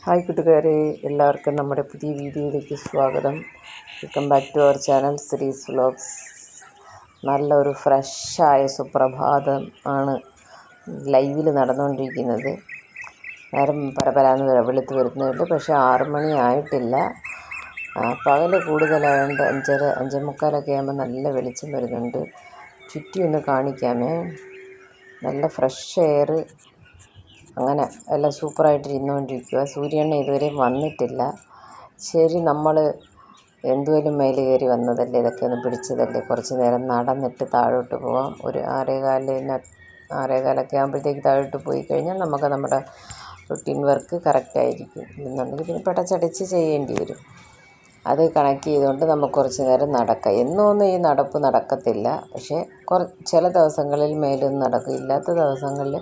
Hi കൂട്ടുകാരെ, എല്ലാവർക്കും നമ്മുടെ പുതിയ വീഡിയോയിലേക്ക് സ്വാഗതം. Welcome back to our channel Sree's vlogs. നല്ലൊരു ഫ്രഷായ സുപ്രഭാതം ആണ് ലൈവിൽ നടന്നുകൊണ്ടിരിക്കുന്നത്. നേരം പരപരാന്ന് വെളുത്ത് വരുന്നുണ്ട്, പക്ഷേ 6 മണി ആയിട്ടില്ല. പകൽ കൂടുതലായതുകൊണ്ട് 5:45 ആകുമ്പോൾ നല്ല വെളിച്ചം വരുന്നുണ്ട്. ചുറ്റി ഒന്ന് കാണിക്കാമേ. നല്ല ഫ്രഷ് എയർ, അങ്ങനെ എല്ലാം സൂപ്പറായിട്ട് ഇരുന്നുകൊണ്ടിരിക്കുക. സൂര്യനെ ഇതുവരെ വന്നിട്ടില്ല. ശരി, നമ്മൾ എന്തുവരും മേലെ കയറി വന്നതല്ലേ, ഇതൊക്കെ ഒന്ന് പിടിച്ചതല്ലേ, കുറച്ച് നേരം നടന്നിട്ട് താഴോട്ട് പോവാം. ഒരു 6:15 ആകുമ്പോഴത്തേക്ക് താഴോട്ട് പോയി കഴിഞ്ഞാൽ നമുക്ക് നമ്മുടെ റുട്ടീൻ വർക്ക് കറക്റ്റായിരിക്കും. എന്നുണ്ടെങ്കിൽ പിന്നെ പെടച്ചടിച്ച് ചെയ്യേണ്ടി വരും. അത് കണക്ട് ചെയ്തുകൊണ്ട് നമുക്ക് കുറച്ച് നേരം നടക്കാം. എന്നൊന്നും ഈ നടപ്പ് നടക്കത്തില്ല, പക്ഷേ ചില ദിവസങ്ങളിൽ മേലൊന്നും നടക്കും. ഇല്ലാത്ത ദിവസങ്ങളിൽ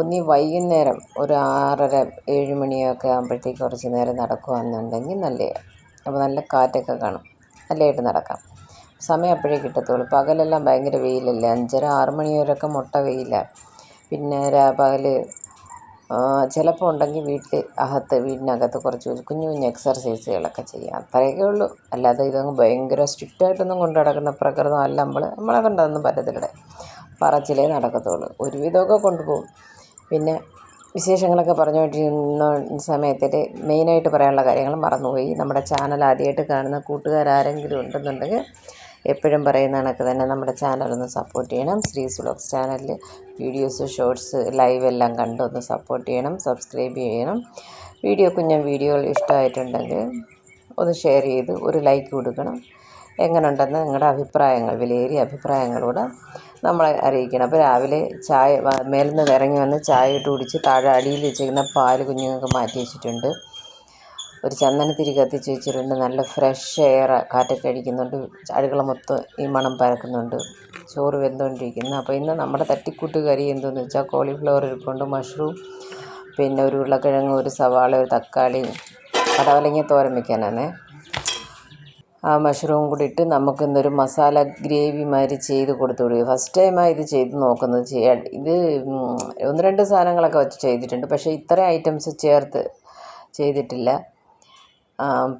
ഒന്നി വൈകുന്നേരം ഒരു 6:30-7 മണിയൊക്കെ ആകുമ്പോഴത്തേക്ക് കുറച്ച് നേരം നടക്കുകയെന്നുണ്ടെങ്കിൽ നല്ലതാണ്. അപ്പോൾ നല്ല കാറ്റൊക്കെ കാണും, നല്ലതായിട്ട് നടക്കാം. സമയം അപ്പോഴേ കിട്ടത്തുള്ളൂ. പകലെല്ലാം ഭയങ്കര വെയിലല്ലേ, 5:30-6 മണി വരെയൊക്കെ മുട്ട വെയിലാണ്. പിന്നെ പകൽ ചിലപ്പോൾ ഉണ്ടെങ്കിൽ വീടിനകത്ത് കുറച്ച് കുഞ്ഞു കുഞ്ഞു എക്സർസൈസുകളൊക്കെ ചെയ്യാം. അത്രയൊക്കെ ഉള്ളൂ. അല്ലാതെ ഇതങ്ങ് ഭയങ്കര സ്ട്രിക്റ്റായിട്ടൊന്നും കൊണ്ടു നടക്കുന്ന പ്രകൃതം അല്ല. നമ്മളെ കൊണ്ടൊന്നും പറ്റത്തില്ല. പറച്ചിലേ നടക്കത്തുള്ളൂ. ഒരുവിധമൊക്കെ കൊണ്ടുപോകും. പിന്നെ വിശേഷങ്ങളൊക്കെ പറഞ്ഞുകൊണ്ടിരുന്ന സമയത്തിൽ മെയിനായിട്ട് പറയാനുള്ള കാര്യങ്ങൾ മറന്നുപോയി. നമ്മുടെ ചാനൽ ആദ്യമായിട്ട് കാണുന്ന കൂട്ടുകാരെങ്കിലും ഉണ്ടെന്നുണ്ടെങ്കിൽ എപ്പോഴും പറയുന്ന കണക്ക് തന്നെ നമ്മുടെ ചാനലൊന്ന് സപ്പോർട്ട് ചെയ്യണം. ശ്രീസ് വ്ലോഗ്സ് ചാനലിൽ വീഡിയോസ്, ഷോർട്സ്, ലൈവ് എല്ലാം കണ്ടൊന്ന് സപ്പോർട്ട് ചെയ്യണം. സബ്സ്ക്രൈബ് ചെയ്യണം. കുഞ്ഞൻ വീഡിയോകൾ ഇഷ്ടമായിട്ടുണ്ടെങ്കിൽ ഒന്ന് ഷെയർ ചെയ്ത് ഒരു ലൈക്ക് കൊടുക്കണം. എങ്ങനെയുണ്ടെന്ന് നിങ്ങളുടെ അഭിപ്രായങ്ങൾ, വിലയേറിയ അഭിപ്രായങ്ങളോട് നമ്മളെ അറിയിക്കണം. അപ്പോൾ രാവിലെ മേലിൽ നിന്ന് ഇറങ്ങി വന്ന് ചായ ഇട്ട് കുടിച്ച് താഴെ അടിയിൽ വെച്ചിരിക്കുന്ന പാല് കുഞ്ഞുങ്ങൾക്ക് മാറ്റി വെച്ചിട്ടുണ്ട്. ഒരു ചന്ദനത്തിരി കത്തിച്ച് വെച്ചിട്ടുണ്ട്. നല്ല ഫ്രഷ് എയർ, കാറ്റൊക്കെ അടിക്കുന്നുണ്ട്. അടുക്കള മൊത്തം ഈ മണം പരക്കുന്നുണ്ട്. ചോറ് വെന്തുകൊണ്ടിരിക്കുന്നു. അപ്പോൾ ഇന്ന് നമ്മുടെ തട്ടിക്കൂട്ട് കറി എന്തെന്ന് വെച്ചാൽ കോളിഫ്ലവർ ഇരിപ്പുണ്ട്, മഷ്റൂം, പിന്നെ ഒരു ഉരുളക്കിഴങ്ങ്, ഒരു സവാള, ഒരു തക്കാളി, പടവലങ്ങ തോരൻ വയ്ക്കാനാണ്. ആ മഷ്റൂം കൂടി ഇട്ട് നമുക്കിന്നൊരു മസാല ഗ്രേവി മാതിരി ചെയ്ത് കൊടുത്തു വിടുക. ഫസ്റ്റ് ടൈമാണ് ഇത് ചെയ്ത് നോക്കുന്നത്. ഇത് 1-2 സാധനങ്ങളൊക്കെ വെച്ച് ചെയ്തിട്ടുണ്ട്, പക്ഷേ ഇത്രയും ഐറ്റംസ് ചേർത്ത് ചെയ്തിട്ടില്ല.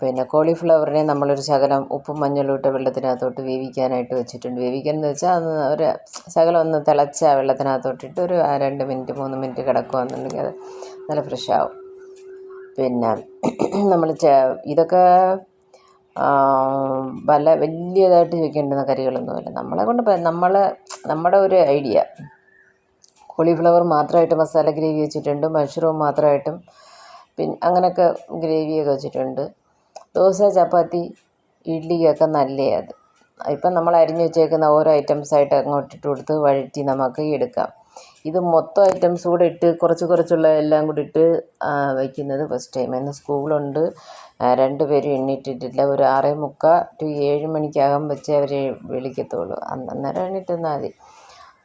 പിന്നെ കോളിഫ്ലവറിനെ നമ്മളൊരു ശകലം ഉപ്പും മഞ്ഞളും ഇട്ട് വെള്ളത്തിനകത്തോട്ട് വേവിക്കാനായിട്ട് വെച്ചിട്ടുണ്ട്. വേവിക്കാനെന്ന് വെച്ചാൽ അത് ഒരു ശകലം ഒന്ന് തിളച്ച വെള്ളത്തിനകത്തോട്ടിട്ട് ഒരു 2 മിനിറ്റ് 3 മിനിറ്റ് കിടക്കുകയെന്നുണ്ടെങ്കിൽ അത് നല്ല ഫ്രഷാവും. പിന്നെ നമ്മൾ ഇതൊക്കെ വലിയതായിട്ട് വെക്കേണ്ടുന്ന കറികളൊന്നുമില്ല. നമ്മുടെ ഒരു ഐഡിയ. കോളിഫ്ലവർ മാത്രമായിട്ട് മസാല ഗ്രേവി വെച്ചിട്ടുണ്ട്, മഷ്റൂം മാത്രമായിട്ടും പിന്നെ അങ്ങനെയൊക്കെ ഗ്രേവിയൊക്കെ വെച്ചിട്ടുണ്ട്. ദോശ, ചപ്പാത്തി, ഇഡ്ഡലിക്കൊക്കെ നല്ലതാണ് അത്. ഇപ്പം നമ്മൾ അരിഞ്ഞ് വെച്ചേക്കുന്ന ഓരോ ഐറ്റംസായിട്ട് അങ്ങോട്ടിട്ട് കൊടുത്ത് വഴറ്റി നമുക്ക് എടുക്കാം. ഇത് മൊത്തം ഐറ്റംസ് കൂടെ ഇട്ട് കുറച്ചുള്ള എല്ലാം കൂടി ഇട്ട് വയ്ക്കുന്നത് ഫസ്റ്റ് ടൈം. ഇന്ന് സ്കൂളുണ്ട്, 2 പേരും എണ്ണീറ്റിട്ടില്ല. ഒരു 6:45-7 മണിക്കകം വെച്ച് അവർ വിളിക്കത്തുള്ളൂ. അന്നേരം എണ്ണീറ്റുന്നാൽ മതി.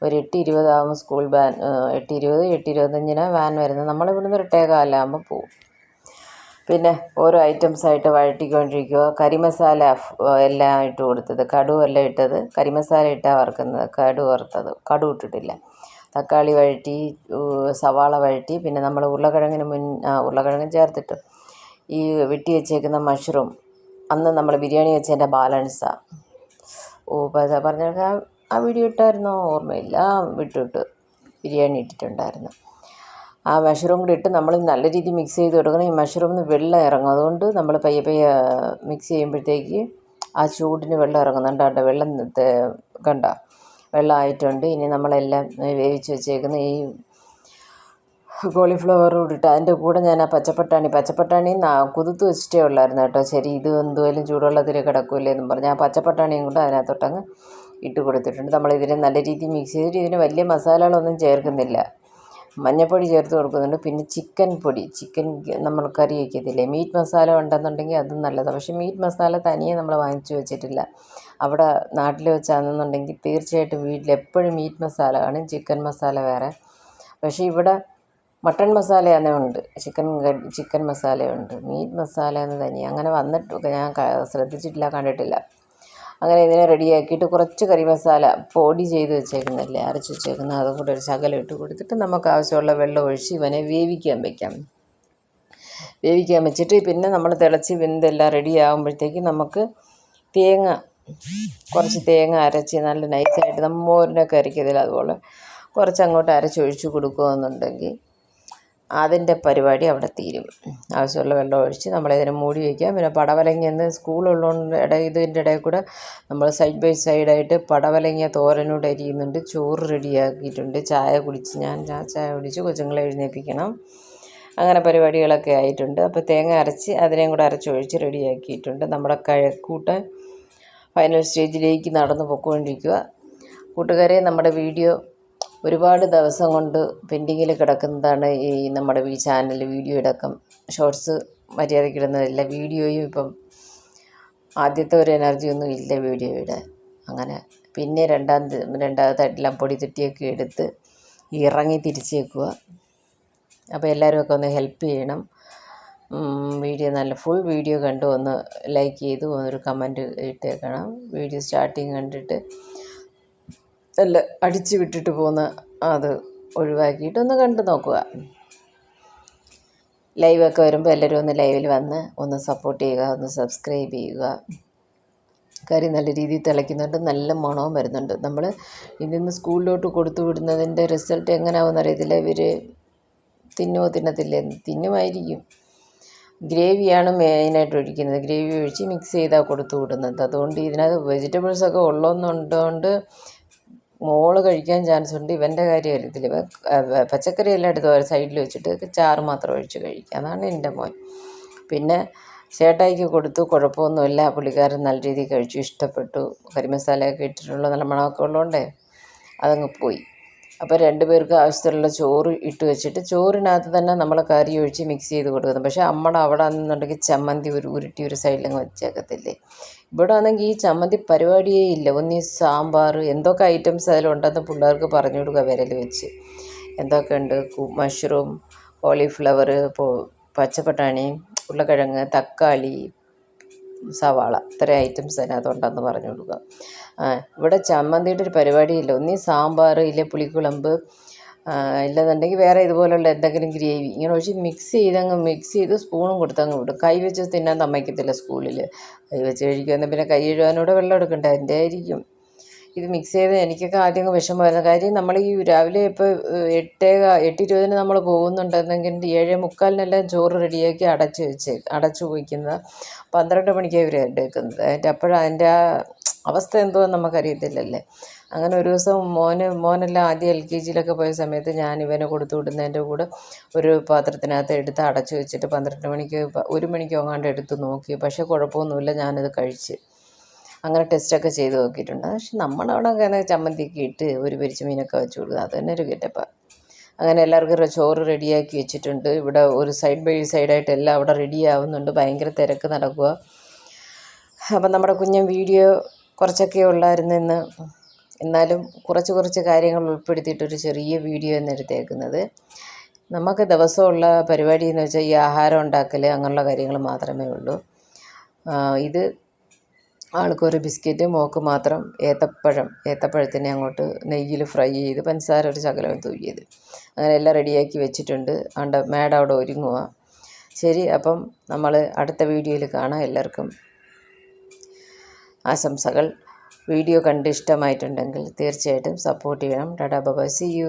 ഒരു 8:20 ആകുമ്പോൾ സ്കൂൾ വാൻ, 8:20-8:25 വാൻ വരുന്നത്. നമ്മളിവിടുന്ന് 8:15 പോവും. പിന്നെ ഓരോ ഐറ്റംസായിട്ട് വഴറ്റിക്കൊണ്ടിരിക്കുക. കരിമസാല എല്ലാം ഇട്ട് കൊടുത്തത്, കടുവ എല്ലാം ഇട്ടത്. കരിമസാല ഇട്ടാണ് വറുക്കുന്നത്, കടുവ് ഇട്ടിട്ടില്ല. തക്കാളി വഴറ്റി, സവാള വഴറ്റി, പിന്നെ നമ്മൾ ഉരുളക്കിഴങ്ങും ചേർത്തിട്ട് ഈ വെട്ടി വെച്ചേക്കുന്ന മഷ്റൂം അന്ന് നമ്മൾ ബിരിയാണി വെച്ചതിൻ്റെ ബാലൻസാണ്. പറഞ്ഞാൽ ആ വീഡിയോ ഇട്ടായിരുന്നോ ഓർമ്മയില്ല. വിട്ടു ബിരിയാണി ഇട്ടിട്ടുണ്ടായിരുന്നു. ആ മഷ്റൂം കൂടി ഇട്ട് നമ്മൾ നല്ല രീതിയിൽ മിക്സ് ചെയ്ത് കൊടുക്കണം. ഈ മഷ്റൂമിന് വെള്ളം ഇറങ്ങും, അതുകൊണ്ട് നമ്മൾ പയ്യെ മിക്സ് ചെയ്യുമ്പോഴത്തേക്ക് ആ ചൂടിന് വെള്ളം ഇറങ്ങുന്നുണ്ട്. വെള്ളം ആയിട്ടുണ്ട്. ഇനി നമ്മളെല്ലാം വേവിച്ച് വെച്ചേക്കുന്ന ഈ കോളിഫ്ലവർ കൂടിയിട്ട് അതിൻ്റെ കൂടെ ഞാൻ ആ പച്ചപ്പട്ടാണി കുതിർത്ത് വെച്ചിട്ടേ ഉള്ളായിരുന്നു കേട്ടോ. ശരി, ഇത് എന്തുമായാലും ചൂടുവെള്ളത്തിൽ കിടക്കൂലേ എന്നും പറഞ്ഞ് ആ പച്ചപ്പട്ടാണിയും കൊണ്ട് അതിനകത്തോട്ടങ്ങ് ഇട്ട് കൊടുത്തിട്ടുണ്ട്. നമ്മളിതിനെ നല്ല രീതിയിൽ മിക്സ് ചെയ്തിട്ട് ഇതിന് വലിയ മസാലകളൊന്നും ചേർക്കുന്നില്ല. മഞ്ഞൾപ്പൊടി ചേർത്ത് കൊടുക്കുന്നുണ്ട്. പിന്നെ ചിക്കൻ നമ്മൾ കറി വയ്ക്കത്തില്ലേ, മീറ്റ് മസാല ഉണ്ടെന്നുണ്ടെങ്കിൽ അതും നല്ലതാണ്. പക്ഷേ മീറ്റ് മസാല തനിയെ നമ്മൾ വാങ്ങിച്ചു വെച്ചിട്ടില്ല. അവിടെ നാട്ടിൽ വെച്ചാണെന്നുണ്ടെങ്കിൽ തീർച്ചയായിട്ടും വീട്ടിലെപ്പോഴും മീറ്റ് മസാല കാണും, ചിക്കൻ മസാല വേറെ. പക്ഷേ ഇവിടെ മട്ടൺ മസാലയാണേ ഉണ്ട്, ചിക്കൻ മസാലയുണ്ട്, മീറ്റ് മസാല എന്ന് തനിയെ അങ്ങനെ വന്നിട്ടൊക്കെ ഞാൻ ശ്രദ്ധിച്ചിട്ടില്ല, കണ്ടിട്ടില്ല. അങ്ങനെ ഇതിനെ റെഡിയാക്കിയിട്ട് കുറച്ച് കറി മസാല പൊടി ചെയ്ത് വെച്ചേക്കുന്നതല്ലേ, അരച്ച് വെച്ചേക്കുന്നത്, അതും കൂടെ ഒരു ശകലം ഇട്ട് കൊടുത്തിട്ട് നമുക്ക് ആവശ്യമുള്ള വെള്ളം ഒഴിച്ച് ഇവനെ വേവിക്കാൻ വയ്ക്കാം. വേവിക്കാൻ വെച്ചിട്ട് പിന്നെ നമ്മൾ തിളച്ച് വെന്തെല്ലാം റെഡി ആകുമ്പോഴത്തേക്ക് നമുക്ക് കുറച്ച് തേങ്ങ അരച്ച് നല്ല നൈസായിട്ട് നമ്മൾ മോരിനൊക്കെ അരയ്ക്കത്തില്ല അതുപോലെ കുറച്ച് അങ്ങോട്ട് അരച്ചൊഴിച്ച് കൊടുക്കുകയെന്നുണ്ടെങ്കിൽ അതിൻ്റെ പരിപാടി അവിടെ തീരും. ആവശ്യമുള്ള വെള്ളം ഒഴിച്ച് നമ്മളിതിനെ മൂടി വയ്ക്കാം. പിന്നെ പടവലങ്ങയെന്ന് സ്കൂളുള്ളതുകൊണ്ട് ഇതിൻ്റെ ഇടയിൽ കൂടെ നമ്മൾ സൈഡ് ബൈ സൈഡായിട്ട് പടവലങ്ങ തോരനോട് അരിയുന്നുണ്ട്. ചോറ് റെഡിയാക്കിയിട്ടുണ്ട്. ഞാൻ ചായ കുടിച്ച് കൊച്ചുങ്ങളെ എഴുന്നേൽപ്പിക്കണം. അങ്ങനെ പരിപാടികളൊക്കെ ആയിട്ടുണ്ട്. അപ്പോൾ തേങ്ങ അരച്ച് അതിനെയും കൂടെ അരച്ചൊഴിച്ച് റെഡിയാക്കിയിട്ടുണ്ട്. നമ്മുടെ കൂട്ടാൻ ഫൈനൽ സ്റ്റേജിലേക്ക് നടന്നു പോയിക്കൊണ്ടിരിക്കുക. കൂട്ടുകാരെ, നമ്മുടെ വീഡിയോ ഒരുപാട് ദിവസം കൊണ്ട് പെൻഡിങ്ങിൽ കിടക്കുന്നതാണ് ഈ നമ്മുടെ ഈ ചാനൽ. വീഡിയോ അടക്കം ഷോർട്സ് മര്യാദയ്ക്ക് ഇടുന്നതില്ല. വീഡിയോയും ഇപ്പം ആദ്യത്തെ ഒരു എനർജിയൊന്നും ഇല്ല വീഡിയോയുടെ. അങ്ങനെ പിന്നെ രണ്ടാമതായിട്ടെല്ലാം പൊടി തട്ടിയൊക്കെ എടുത്ത് ഇറങ്ങി തിരിച്ചേക്കുക. അപ്പോൾ എല്ലാവരും ഒക്കെ ഒന്ന് ഹെൽപ്പ് ചെയ്യണം. വീഡിയോ നല്ല ഫുൾ വീഡിയോ കണ്ട് ഒന്ന് ലൈക്ക് ചെയ്ത് ഒരു കമൻറ്റ് ഇട്ടേക്കണം. വീഡിയോ സ്റ്റാർട്ടിങ് കണ്ടിട്ട് എല്ലാം അടിച്ച് വിട്ടിട്ട് പോകുന്ന അത് ഒഴിവാക്കിയിട്ടൊന്ന് കണ്ടു നോക്കുക. ലൈവൊക്കെ വരുമ്പോൾ എല്ലാവരും ഒന്ന് ലൈവിൽ വന്ന് ഒന്ന് സപ്പോർട്ട് ചെയ്യുക, ഒന്ന് സബ്സ്ക്രൈബ് ചെയ്യുക. കറി നല്ല രീതിയിൽ തിളയ്ക്കുന്നുണ്ട്, നല്ല മണവും വരുന്നുണ്ട്. നമ്മൾ ഇതിന്ന് സ്കൂളിലോട്ട് കൊടുത്തു വിടുന്നതിൻ്റെ റിസൾട്ട് എങ്ങനെയാവുമെന്ന് അറിയത്തില്ല. ഇവർ തിന്നത്തില്ലേ? തിന്നുമായിരിക്കും. ഗ്രേവിയാണ് മെയിനായിട്ട് ഒഴിക്കുന്നത്. ഗ്രേവി ഒഴിച്ച് മിക്സ് ചെയ്താണ് കൊടുത്തു വിടുന്നത്. അതുകൊണ്ട് ഇതിനകത്ത് വെജിറ്റബിൾസൊക്കെ ഉള്ളതെന്നുകൊണ്ട് മോള് കഴിക്കാൻ ചാൻസ് ഉണ്ട്. ഇവൻ്റെ കാര്യം അറിയത്തില്ല. ഇവൻ പച്ചക്കറി എല്ലാം എടുത്ത് സൈഡിൽ വെച്ചിട്ട് ചാറ് മാത്രം ഒഴിച്ച് കഴിക്കുക. അതാണ് എൻ്റെ മോൻ. പിന്നെ ചേട്ടായിക്ക് കൊടുത്തു, കുഴപ്പമൊന്നുമില്ല. പുള്ളിക്കാരൻ നല്ല രീതിയിൽ കഴിച്ചു, ഇഷ്ടപ്പെട്ടു. കറി മസാലയൊക്കെ ഇട്ടിട്ടുള്ള നല്ല മണമൊക്കെ ഉള്ളതുകൊണ്ടേ അതങ്ങ് പോയി. അപ്പോൾ 2 പേർക്ക് ആവശ്യത്തിലുള്ള ചോറ് ഇട്ട് വെച്ചിട്ട് ചോറിനകത്ത് തന്നെ നമ്മൾ കറി ഒഴിച്ച് മിക്സ് ചെയ്ത് കൊടുക്കുന്നത്. പക്ഷേ അവിടെ ആണെന്നുണ്ടെങ്കിൽ ചമ്മന്തി ഉരുട്ടി ഒരു സൈഡിലങ്ങ് വെച്ചേക്കത്തില്ലേ. ഇവിടെ ആണെങ്കിൽ ഈ ചമ്മന്തി പരിപാടിയേ ഇല്ല. ഒന്നീ സാമ്പാർ എന്തൊക്കെ ഐറ്റംസ് അതിലുണ്ടെന്ന് പിള്ളേർക്ക് പറഞ്ഞു കൊടുക്കുക വിരൽ വെച്ച്. എന്തൊക്കെയുണ്ട്? മഷ്റൂം, കോളിഫ്ലവർ, പച്ചപ്പട്ടാണി, ഉരുളക്കിഴങ്ങ്, തക്കാളി, സവാള, ഇത്രയും ഐറ്റംസ് അതിനകത്തുണ്ടെന്ന് പറഞ്ഞു കൊടുക്കുക. ഇവിടെ ചമ്മന്തിയുടെ ഒരു പരിപാടിയില്ല. ഒന്നീ സാമ്പാർ, ഇല്ലേ പുളിക്കുളമ്പ്, ഇല്ലെന്നുണ്ടെങ്കിൽ വേറെ ഇതുപോലുള്ള എന്തെങ്കിലും ഗ്രേവി ഇങ്ങനെ ഒഴിച്ച് മിക്സ് ചെയ്ത് സ്പൂണും കൊടുത്തങ്ങ് വിടും. കൈ വെച്ച് തിന്നാൻ സമ്മതിക്കത്തില്ല സ്കൂളിൽ. കൈ വെച്ച് കഴിക്കുമെന്ന് പിന്നെ കൈ കഴുകാനൂടെ വെള്ളം എടുക്കണ്ടേ, അതിൻ്റെ ആയിരിക്കും. ഇത് മിക്സ് ചെയ്ത് എനിക്കൊക്കെ ആദ്യം വിഷമമായിരുന്നു. കാര്യം നമ്മൾ ഈ രാവിലെ ഇപ്പോൾ 8:20 നമ്മൾ പോകുന്നുണ്ടെന്നെങ്കിൽ 7:45 ചോറ് റെഡിയാക്കി അടച്ചു വയ്ക്കുന്നത് 12 മണിക്കാണ് ഇവർ എടുക്കുന്നത്. അതിൻ്റെ ആ അവസ്ഥ എന്തോ നമുക്കറിയത്തില്ലല്ലേ. അങ്ങനെ ഒരു ദിവസം മോനെല്ലാം ആദ്യം LKG പോയ സമയത്ത് ഞാൻ ഇവനെ കൊടുത്തു വിടുന്നതിൻ്റെ കൂടെ ഒരു പാത്രത്തിനകത്ത് എടുത്ത് അടച്ചു വെച്ചിട്ട് 1 മണിക്കോ എങ്ങാണ്ട് എടുത്ത് നോക്കി. പക്ഷേ കുഴപ്പമൊന്നുമില്ല, ഞാനത് കഴിച്ച്. അങ്ങനെ ടെസ്റ്റൊക്കെ ചെയ്ത് നോക്കിയിട്ടുണ്ട്. പക്ഷെ നമ്മളവിടെ ചമ്മന്തിയൊക്കെ ഇട്ട് ഒരു പൊരിച്ച മീനൊക്കെ വെച്ച് കൊടുക്കുക, അത് തന്നെ ഒരു ഗെറ്റപ്പാണ്. അങ്ങനെ എല്ലാവർക്കും ചോറ് റെഡിയാക്കി വെച്ചിട്ടുണ്ട്. ഇവിടെ ഒരു സൈഡ് ബൈ സൈഡായിട്ട് എല്ലാം അവിടെ റെഡി ആവുന്നുണ്ട്. ഭയങ്കര തിരക്ക് നടക്കുക. അപ്പം നമ്മുടെ കുഞ്ഞൻ വീഡിയോ കുറച്ചൊക്കെ ഉള്ളായിരുന്നു ഇന്ന്. എന്നാലും കുറച്ച് കാര്യങ്ങൾ ഉൾപ്പെടുത്തിയിട്ടൊരു ചെറിയ വീഡിയോ എന്നെടുത്തേക്കുന്നത്. നമുക്ക് ദിവസമുള്ള പരിപാടി എന്ന് വെച്ചാൽ ഈ ആഹാരം ഉണ്ടാക്കൽ അങ്ങനെയുള്ള കാര്യങ്ങൾ മാത്രമേ ഉള്ളൂ. ഇത് ആൾക്കൊരു ബിസ്ക്കറ്റ്, മോക്ക് മാത്രം ഏത്തപ്പഴത്തിനെ അങ്ങോട്ട് നെയ്യിൽ ഫ്രൈ ചെയ്ത് പഞ്ചസാര ഒരു ശകലം തൂക്കിയത്. അങ്ങനെ എല്ലാം റെഡിയാക്കി വെച്ചിട്ടുണ്ട്. മാഡം അവിടെ ഒരുങ്ങുക. ശരി, അപ്പം നമ്മൾ അടുത്ത വീഡിയോയിൽ കാണാം. എല്ലാവർക്കും ആശംസകൾ. വീഡിയോ കണ്ട് ഇഷ്ടമായിട്ടുണ്ടെങ്കിൽ തീർച്ചയായിട്ടും സപ്പോർട്ട് ചെയ്യണം. Tata bye bye, see U.